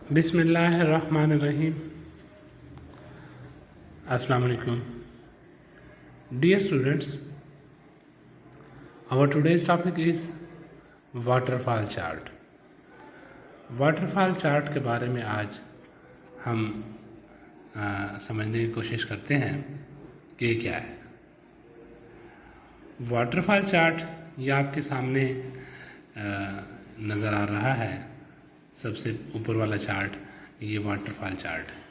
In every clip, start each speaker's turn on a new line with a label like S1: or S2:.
S1: बिस्मिल्लाहिर्रहमानिर्रहीम। अस्सलाम वालेकुम। Dear students, our today's topic is waterfall chart. Waterfall chart के बारे में आज हम समझने की कोशिश करते हैं कि ये क्या है। वाटरफॉल चार्ट ये आपके सामने नज़र आ रहा है। सबसे ऊपर वाला चार्ट ये वाटरफॉल चार्ट है,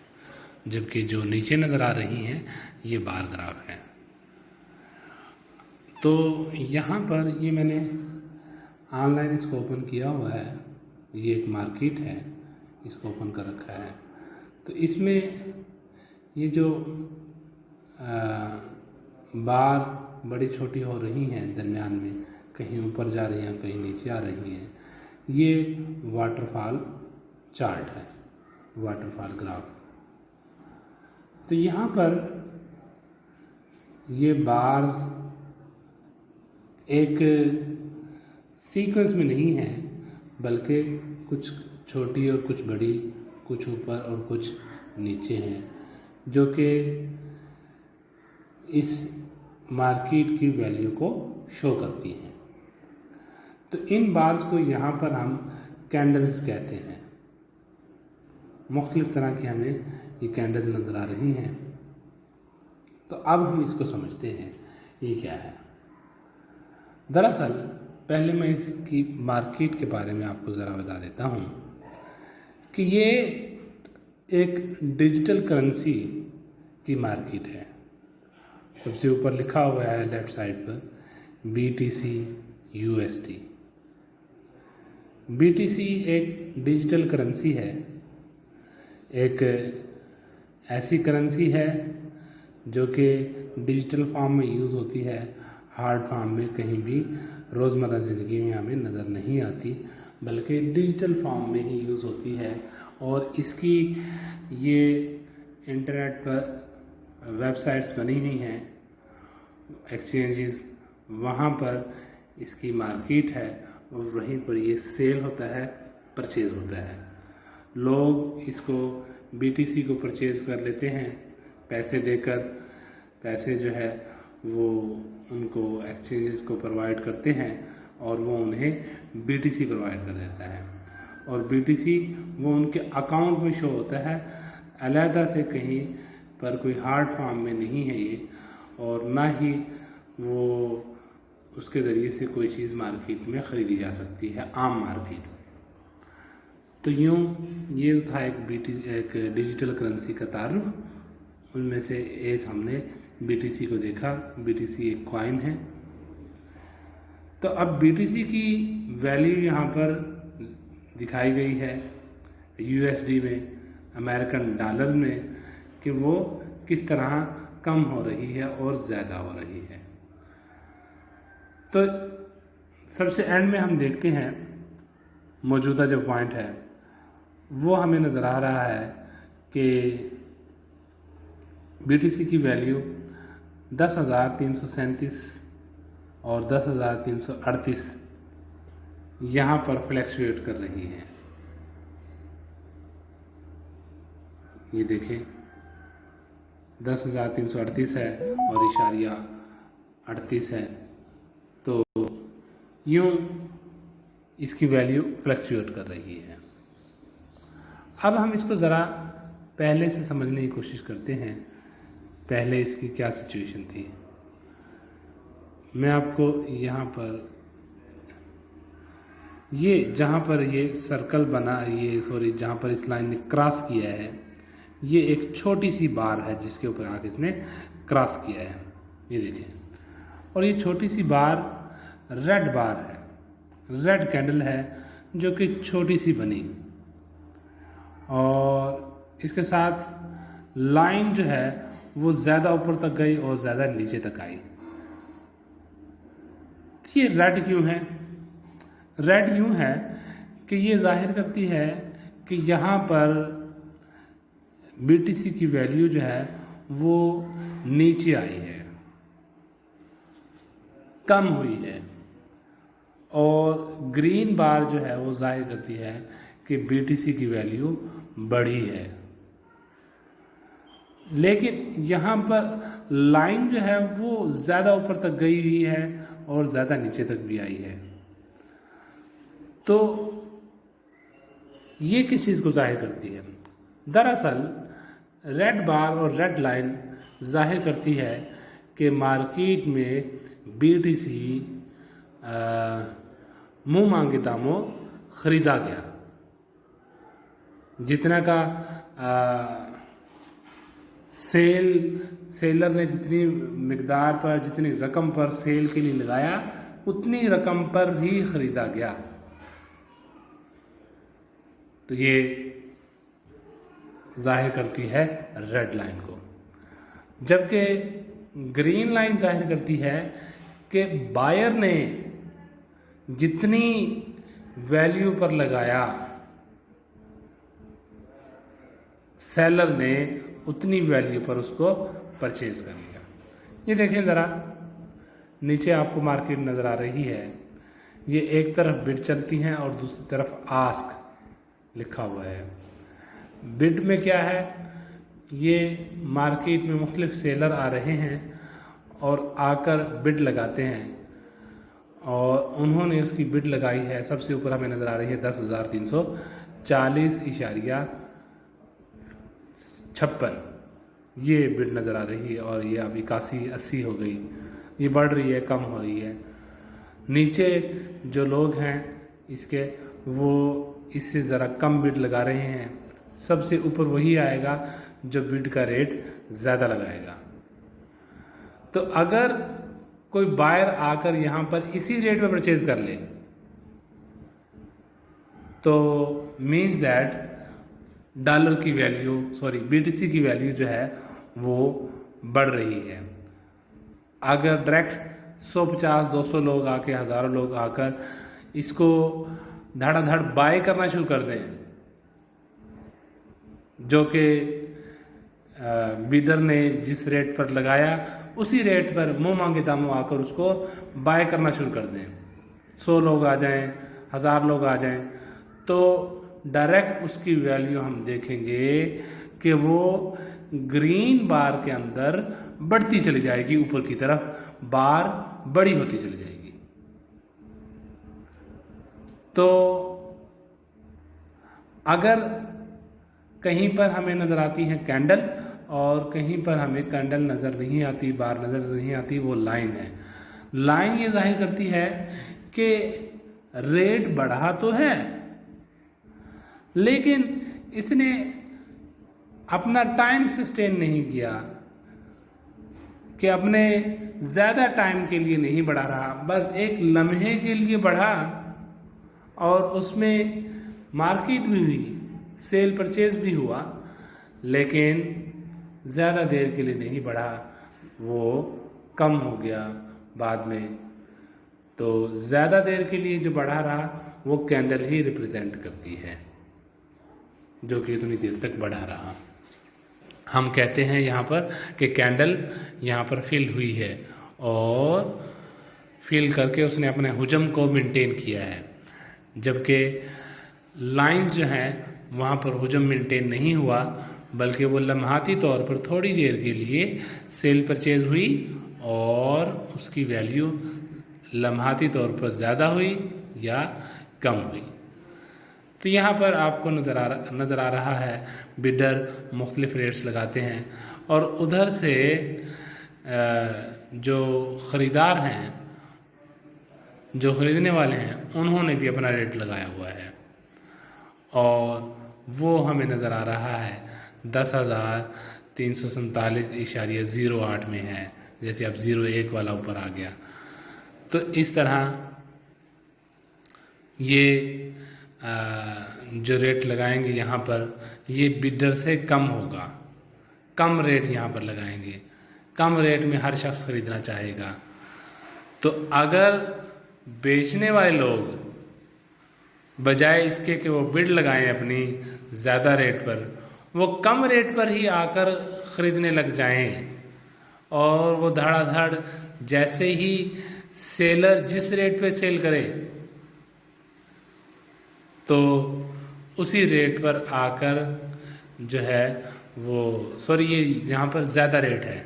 S1: जबकि जो नीचे नज़र आ रही हैं ये बार ग्राफ है। तो यहाँ पर ये मैंने ऑनलाइन इसको ओपन किया हुआ है। ये एक मार्केट है, इसको ओपन कर रखा है। तो इसमें ये जो बार बड़ी छोटी हो रही हैं, दरमियान में कहीं ऊपर जा रही हैं, कहीं नीचे आ रही हैं, ये वाटरफॉल चार्ट है, वाटरफॉल ग्राफ। तो यहाँ पर ये बार्स एक सीक्वेंस में नहीं है, बल्कि कुछ छोटी और कुछ बड़ी, कुछ ऊपर और कुछ नीचे हैं, जो कि इस मार्केट की वैल्यू को शो करती हैं। तो इन बार्स को यहाँ पर हम कैंडल्स कहते हैं। मुख्तलिफ तरह की हमें ये कैंडल्स नज़र आ रही हैं। तो अब हम इसको समझते हैं ये क्या है। दरअसल पहले मैं इसकी मार्केट के बारे में आपको ज़रा बता देता हूँ कि ये एक डिजिटल करेंसी की मार्केट है। सबसे ऊपर लिखा हुआ है लेफ़्ट साइड पर BTC USD। BTC एक डिजिटल करेंसी है, एक ऐसी करेंसी है जो कि डिजिटल फॉर्म में यूज़ होती है, हार्ड फॉर्म में कहीं भी रोज़मर्रा ज़िंदगी में हमें नज़र नहीं आती, बल्कि डिजिटल फॉर्म में ही यूज़ होती है। और इसकी ये इंटरनेट पर वेबसाइट्स बनी हुई हैं, एक्सचेंजेस, वहाँ पर इसकी मार्केट है और वहीं पर ये सेल होता है, परचेज़ होता है। लोग इसको BTC को परचेज़ कर लेते हैं पैसे देकर। पैसे जो है वो उनको एक्सचेंजेस को प्रोवाइड करते हैं और वो उन्हें BTC प्रोवाइड कर देता है, और BTC वो उनके अकाउंट में शो होता है, अलहदा से कहीं पर कोई हार्ड फॉर्म में नहीं है ये, और ना ही वो उसके ज़रिए से कोई चीज़ मार्केट में ख़रीदी जा सकती है, आम मार्केट में। तो यूँ ये था एक डिजिटल करेंसी का तारुफ। उनमें से एक हमने BTC को देखा। BTC एक कॉइन है। तो अब BTC की वैल्यू यहाँ पर दिखाई गई है USD में, अमेरिकन डॉलर में, कि वो किस तरह कम हो रही है और ज़्यादा हो रही है। तो सबसे एंड में हम देखते हैं मौजूदा जो पॉइंट है वो हमें नज़र आ रहा है कि BTC की वैल्यू 10,337 और 10,338 यहाँ पर फ्लैक्चुएट कर रही है। ये देखें 10,338 है और इशारिया 38 है। तो यूँ इसकी वैल्यू फ्लक्चुएट कर रही है। अब हम इसको ज़रा पहले से समझने की कोशिश करते हैं, पहले इसकी क्या सिचुएशन थी। मैं आपको यहाँ पर ये जहाँ पर ये सर्कल बना, जहाँ पर इस लाइन ने क्रॉस किया है, ये एक छोटी सी बार है जिसके ऊपर आके इसने क्रॉस किया है, ये देखें। और ये छोटी सी बार रेड बार है, रेड कैंडल है जो कि छोटी सी बनी, और इसके साथ लाइन जो है वो ज़्यादा ऊपर तक गई और ज़्यादा नीचे तक आई। तो ये रेड क्यों है? रेड यूँ है कि ये जाहिर करती है कि यहाँ पर BTC की वैल्यू जो है वो नीचे आई है, कम हुई है, और ग्रीन बार जो है वो जाहिर करती है कि BTC की वैल्यू बढ़ी है। लेकिन यहाँ पर लाइन जो है वो ज़्यादा ऊपर तक गई हुई है और ज़्यादा नीचे तक भी आई है। तो ये किस चीज़ को जाहिर करती है? दरअसल रेड बार और रेड लाइन जाहिर करती है कि मार्केट में BTC मुंह मांगे दामों ख़रीदा गया। जितना का सेलर ने जितनी मिकदार पर, जितनी रकम पर सेल के लिए लगाया, उतनी रकम पर ही ख़रीदा गया। तो ये जाहिर करती है रेड लाइन को। जबकि ग्रीन लाइन जाहिर करती है कि बायर ने जितनी वैल्यू पर लगाया, सेलर ने उतनी वैल्यू पर उसको परचेज कर लिया। ये देखें ज़रा, नीचे आपको मार्केट नज़र आ रही है। ये एक तरफ बिड चलती हैं और दूसरी तरफ आस्क लिखा हुआ है। बिड में क्या है? ये मार्केट में मुख्तलिफ सेलर आ रहे हैं और आकर बिड लगाते हैं, और उन्होंने उसकी बिड लगाई है। सबसे ऊपर हमें नज़र आ रही है 10,340.56 ये बिड नज़र आ रही है, और ये अब 81-80 हो गई। ये बढ़ रही है, कम हो रही है। नीचे जो लोग हैं इसके, वो इससे ज़रा कम बिड लगा रहे हैं। सबसे ऊपर वही आएगा जो बिड का रेट ज़्यादा लगाएगा। तो अगर कोई बायर आकर यहाँ पर इसी रेट में परचेज कर ले, तो मीन्स दैट डॉलर की वैल्यू, BTC की वैल्यू जो है वो बढ़ रही है। अगर डायरेक्ट 150-200 लोग आके, हज़ारों लोग आकर इसको धड़ाधड़ बाय करना शुरू कर दें, जो कि बिडर ने जिस रेट पर लगाया उसी रेट पर मुंह मांगे दामों आकर उसको बाय करना शुरू कर दें, 100 लोग आ जाएं, 1000 लोग आ जाएं, तो डायरेक्ट उसकी वैल्यू हम देखेंगे कि वो ग्रीन बार के अंदर बढ़ती चली जाएगी, ऊपर की तरफ बार बड़ी होती चली जाएगी। तो अगर कहीं पर हमें नज़र आती है कैंडल और कहीं पर हमें कैंडल नज़र नहीं आती, बार नज़र नहीं आती, वो लाइन है। लाइन ये जाहिर करती है कि रेट बढ़ा तो है, लेकिन इसने अपना टाइम सस्टेन नहीं किया, कि अपने ज़्यादा टाइम के लिए नहीं बढ़ा रहा, बस एक लम्हे के लिए बढ़ा और उसमें मार्केट भी हुई, सेल परचेज भी हुआ, लेकिन ज़्यादा देर के लिए नहीं बढ़ा, वो कम हो गया बाद में। तो ज़्यादा देर के लिए जो बढ़ा रहा वो कैंडल ही रिप्रेजेंट करती है, जो कि इतनी देर तक बढ़ा रहा। हम कहते हैं यहाँ पर कि कैंडल यहाँ पर फिल हुई है और फिल करके उसने अपने हुजम को मेंटेन किया है, जबकि लाइंस जो हैं वहाँ पर हुजम मेंटेन नहीं हुआ, बल्कि वो लम्हाती तौर पर थोड़ी देर के लिए सेल परचेज हुई और उसकी वैल्यू लम्हाती तौर पर ज़्यादा हुई या कम हुई। तो यहाँ पर आपको नज़र आ रहा है बिडर मुख्तलिफ रेट्स लगाते हैं, और उधर से जो ख़रीदार हैं, जो ख़रीदने वाले हैं, उन्होंने भी अपना रेट लगाया हुआ है, और वो हमें नज़र आ रहा है 10,347.08 में है। जैसे अब 01 वाला ऊपर आ गया, तो इस तरह ये जो रेट लगाएंगे यहाँ पर, ये बिडर से कम होगा, कम रेट यहाँ पर लगाएंगे, कम रेट में हर शख्स खरीदना चाहेगा। तो अगर बेचने वाले लोग बजाय इसके कि वो बिड लगाएं अपनी ज़्यादा रेट पर, वो कम रेट पर ही आकर ख़रीदने लग जाएं, और वो धड़ाधड़ जैसे ही सेलर जिस रेट पे सेल करे तो उसी रेट पर आकर जो है वो, सॉरी ये यहाँ पर ज़्यादा रेट है,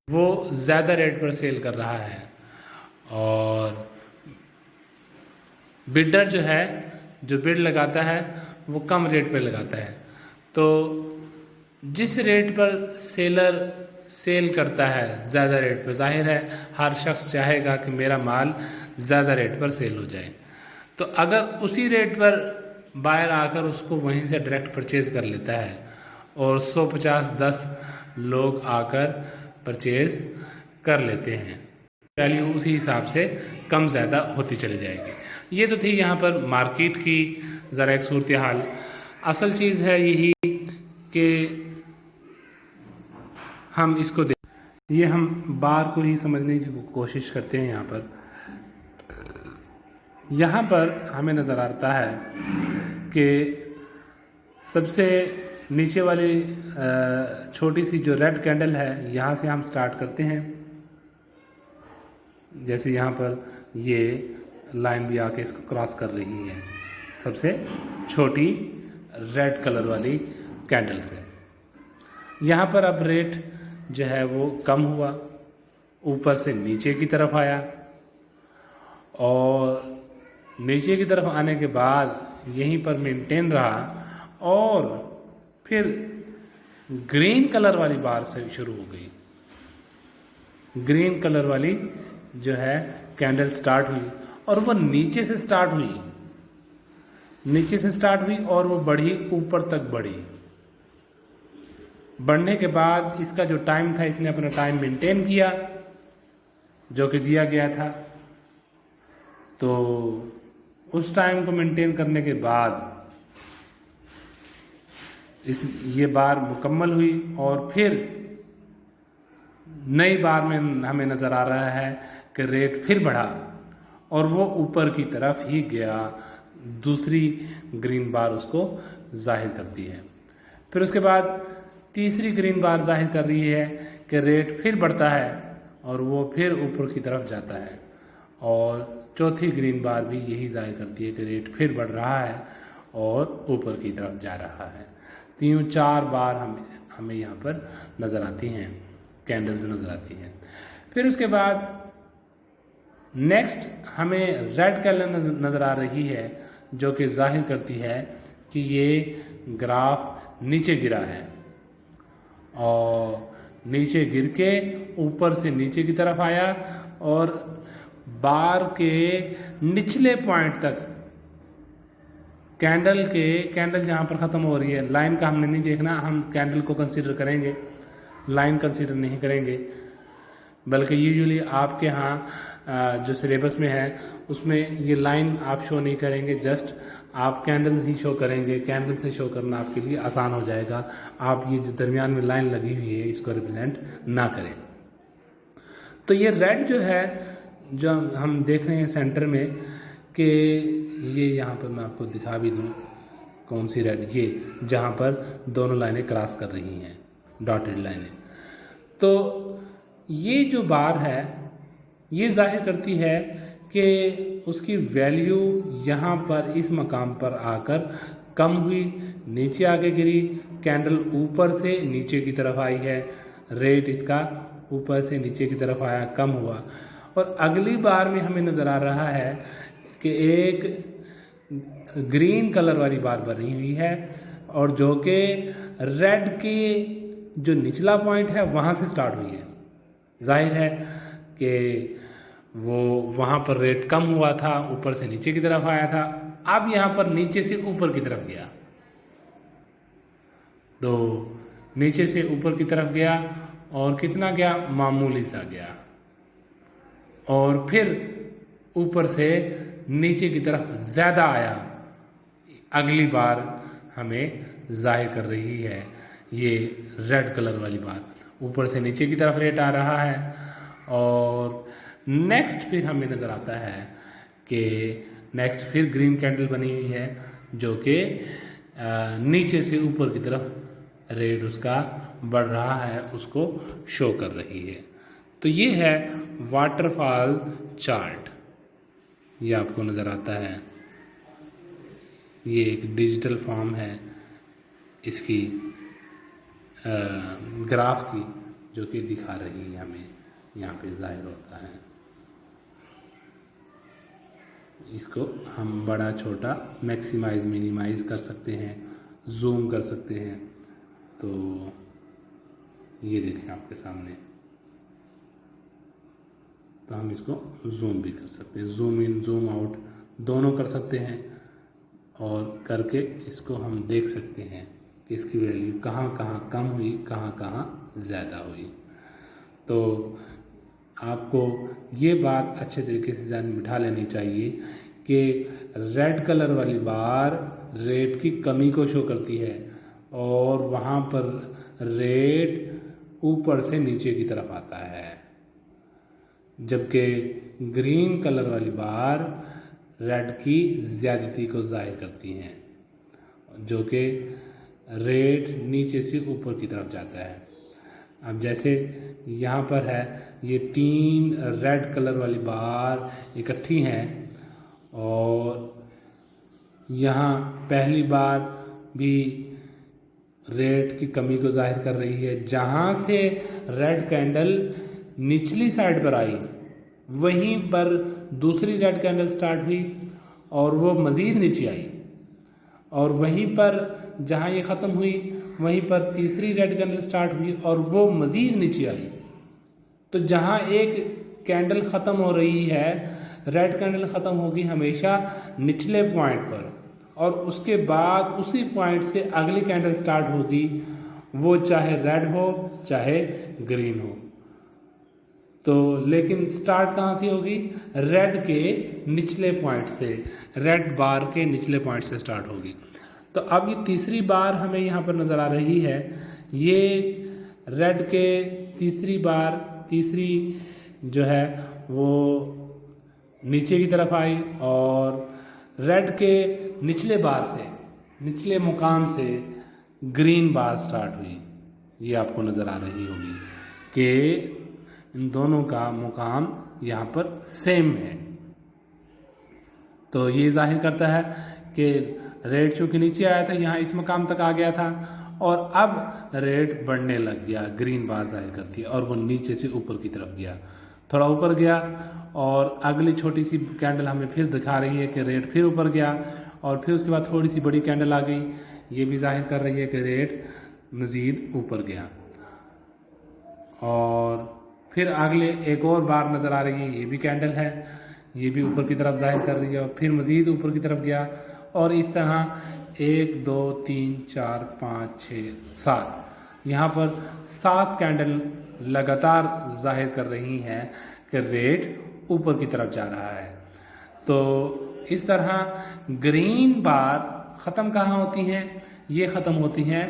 S1: वो ज़्यादा रेट पर सेल कर रहा है, और बिल्डर जो है, जो बिड लगाता है वो कम रेट पर लगाता है। तो जिस रेट पर सेलर सेल करता है ज़्यादा रेट पर, जाहिर है हर शख्स चाहेगा कि मेरा माल ज़्यादा रेट पर सेल हो जाए। तो अगर उसी रेट पर बायर आकर उसको वहीं से डायरेक्ट परचेज़ कर लेता है और 150-10 लोग आकर परचेज़ कर लेते हैं, वैल्यू उसी हिसाब से कम ज़्यादा होती चली जाएगी। ये तो थी यहाँ पर मार्केट की ज़रा एक सूरत हाल। असल चीज़ है यही कि हम इसको ये हम बार को ही समझने की कोशिश करते हैं। यहाँ पर हमें नज़र आता है कि सबसे नीचे वाली छोटी सी जो रेड कैंडल है, यहाँ से हम स्टार्ट करते हैं। जैसे यहाँ पर ये लाइन भी आके इसको क्रॉस कर रही है सबसे छोटी रेड कलर वाली कैंडल से। यहाँ पर अब रेट जो है वो कम हुआ, ऊपर से नीचे की तरफ आया, और नीचे की तरफ आने के बाद यहीं पर मेंटेन रहा, और फिर ग्रीन कलर वाली बार से शुरू हो गई। ग्रीन कलर वाली जो है कैंडल स्टार्ट हुई, और वो नीचे से स्टार्ट हुई और वो बढ़ी, ऊपर तक बढ़ी। बढ़ने के बाद इसका जो टाइम था, इसने अपना टाइम मेंटेन किया जो कि दिया गया था। तो उस टाइम को मेंटेन करने के बाद ये बार मुकम्मल हुई, और फिर नई बार में हमें नज़र आ रहा है कि रेट फिर बढ़ा और वो ऊपर की तरफ ही गया। दूसरी ग्रीन बार उसको जाहिर करती है। फिर उसके बाद तीसरी ग्रीन बार जाहिर कर रही है कि रेट फिर बढ़ता है और वो फिर ऊपर की तरफ जाता है, और चौथी ग्रीन बार भी यही जाहिर करती है कि रेट फिर बढ़ रहा है और ऊपर की तरफ जा रहा है। 3-4 बार हमें यहाँ पर नज़र आती हैं, कैंडल्स नज़र आती हैं। फिर उसके बाद नेक्स्ट हमें रेड कैंडल नज़र आ रही है, जो कि जाहिर करती है कि ये ग्राफ नीचे गिरा है, और नीचे गिर के ऊपर से नीचे की तरफ आया, और बार के निचले पॉइंट तक कैंडल जहाँ पर ख़त्म हो रही है, लाइन का हमने नहीं देखना, हम कैंडल को कंसीडर करेंगे, लाइन कंसीडर नहीं करेंगे। बल्कि यूजुअली आपके यहाँ जो सिलेबस में है उसमें ये लाइन आप शो नहीं करेंगे, जस्ट आप कैंडल्स ही शो करेंगे। कैंडल से शो करना आपके लिए आसान हो जाएगा, आप ये जो दरमियान में लाइन लगी हुई है इसको रिप्रेजेंट ना करें। तो ये रेड जो है, जो हम देख रहे हैं सेंटर में, कि ये यहाँ पर मैं आपको दिखा भी दूँ कौन सी रेड, ये जहाँ पर दोनों लाइनें क्रॉस कर रही हैं, डॉटेड लाइनें। तो ये जो बार है ये जाहिर करती है कि उसकी वैल्यू यहाँ पर इस मकाम पर आकर कम हुई, नीचे आके गिरी, कैंडल ऊपर से नीचे की तरफ आई है, रेट इसका ऊपर से नीचे की तरफ आया, कम हुआ। और अगली बार में हमें नज़र आ रहा है कि एक ग्रीन कलर वाली बार बनी हुई है, और जो कि रेड की जो निचला पॉइंट है वहाँ से स्टार्ट हुई है। जाहिर है कि वो वहाँ पर रेट कम हुआ था, ऊपर से नीचे की तरफ आया था, अब यहाँ पर नीचे से ऊपर की तरफ गया। तो नीचे से ऊपर की तरफ गया, और कितना गया, मामूली सा गया, और फिर ऊपर से नीचे की तरफ ज़्यादा आया। अगली बार हमें जाहिर कर रही है ये रेड कलर वाली बार, ऊपर से नीचे की तरफ रेट आ रहा है। और नेक्स्ट फिर हमें नज़र आता है कि नेक्स्ट फिर ग्रीन कैंडल बनी हुई है, जो कि नीचे से ऊपर की तरफ रेट उसका बढ़ रहा है, उसको शो कर रही है। तो ये है वाटरफॉल चार्ट, ये आपको नज़र आता है। ये एक डिजिटल फॉर्म है इसकी ग्राफ की, जो कि दिखा रही है हमें, यहाँ पे जाहिर होता है। इसको हम बड़ा छोटा मैक्सिमाइज मिनिमाइज कर सकते हैं, जूम कर सकते हैं। तो ये देखें आपके सामने, तो हम इसको जूम भी कर सकते हैं, जूम इन जूम आउट दोनों कर सकते हैं, और करके इसको हम देख सकते हैं कि इसकी वैल्यू कहाँ कहाँ कम हुई, कहाँ कहाँ ज़्यादा हुई। तो आपको ये बात अच्छे तरीके से ध्यान में बिठा लेनी चाहिए कि रेड कलर वाली बार रेट की कमी को शो करती है, और वहाँ पर रेट ऊपर से नीचे की तरफ आता है, जबकि ग्रीन कलर वाली बार रेड की ज़्यादती को ज़ाहिर करती हैं, जो कि रेट नीचे से ऊपर की तरफ जाता है। अब जैसे यहाँ पर है, ये 3 रेड कलर वाली बार इकट्ठी हैं, और यहाँ पहली बार भी रेट की कमी को जाहिर कर रही है। जहाँ से रेड कैंडल निचली साइड पर आई, वहीं पर दूसरी रेड कैंडल स्टार्ट हुई और वो मज़ीद नीचे आई, और वहीं पर जहाँ ये ख़त्म हुई वहीं पर तीसरी रेड कैंडल स्टार्ट हुई और वो मज़ीद नीचे आई। तो जहाँ एक कैंडल ख़त्म हो रही है, रेड कैंडल ख़त्म होगी हमेशा निचले पॉइंट पर, और उसके बाद उसी पॉइंट से अगली कैंडल स्टार्ट होगी, वो चाहे रेड हो चाहे ग्रीन हो। तो लेकिन स्टार्ट कहाँ से होगी? रेड के निचले पॉइंट से, रेड बार के निचले पॉइंट से स्टार्ट होगी। तो अब ये तीसरी बार हमें यहाँ पर नज़र आ रही है, ये रेड के तीसरी जो है वो नीचे की तरफ आई, और रेड के निचले बार से, निचले मुकाम से ग्रीन बार स्टार्ट हुई। ये आपको नज़र आ रही होगी कि इन दोनों का मुकाम यहाँ पर सेम है। तो ये जाहिर करता है कि रेट चूँकि नीचे आया था, यहाँ इस मुकाम तक आ गया था, और अब रेट बढ़ने लग गया, ग्रीन बार जाहिर करती है, और वो नीचे से ऊपर की तरफ गया, थोड़ा ऊपर गया, और अगली छोटी सी कैंडल हमें फिर दिखा रही है कि रेट फिर ऊपर गया, और फिर उसके बाद थोड़ी सी बड़ी कैंडल आ गई, ये भी जाहिर कर रही है कि रेट मज़ीद ऊपर गया। और फिर अगले एक और बार नज़र आ रही है, ये भी कैंडल है, ये भी ऊपर की तरफ जाहिर कर रही है, और फिर मज़ीद ऊपर की तरफ गया, और इस तरह 1 2 3 4 5 6 7 यहाँ पर 7 कैंडल लगातार जाहिर कर रही हैं कि रेट ऊपर की तरफ जा रहा है। तो इस तरह ग्रीन बार ख़त्म कहाँ होती हैं? ये ख़त्म होती हैं,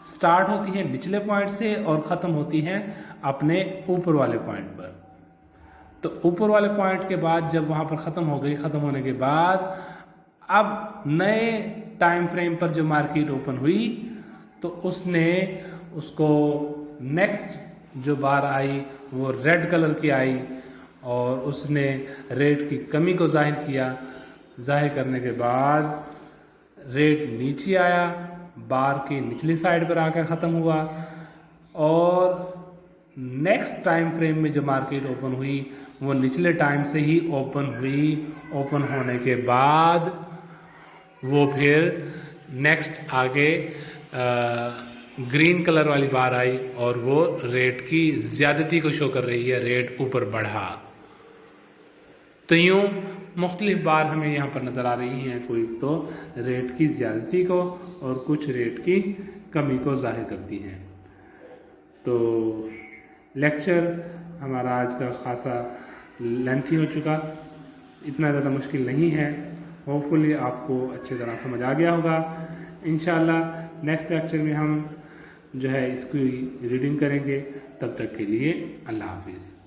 S1: स्टार्ट होती हैं निचले पॉइंट से और ख़त्म होती हैं अपने ऊपर वाले पॉइंट पर। तो ऊपर वाले पॉइंट के बाद जब वहाँ पर ख़त्म हो गई, ख़त्म होने के बाद अब नए टाइम फ्रेम पर जो मार्केट ओपन हुई, तो उसने उसको नेक्स्ट जो बार आई वो रेड कलर की आई, और उसने रेट की कमी को जाहिर किया। जाहिर करने के बाद रेट नीचे आया, बार की निचली साइड पर आकर ख़त्म हुआ, और नेक्स्ट टाइम फ्रेम में जो मार्केट ओपन हुई वो निचले टाइम से ही ओपन हुई। ओपन होने के बाद वो फिर नेक्स्ट आगे ग्रीन कलर वाली बार आई, और वो रेट की ज़्यादती को शो कर रही है, रेट ऊपर बढ़ा। तो यूँ मुख्तलिफ बार हमें यहाँ पर नज़र आ रही हैं, कोई तो रेट की ज़्यादती को और कुछ रेट की कमी को जाहिर करती हैं। तो लेक्चर हमारा आज का ख़ासा लेंथी हो चुका, इतना ज़्यादा मुश्किल नहीं है, होपफुली आपको अच्छी तरह समझ आ गया होगा। इंशाल्लाह नेक्स्ट लेक्चर में हम जो है इसकी रीडिंग करेंगे। तब तक के लिए अल्लाह हाफिज़।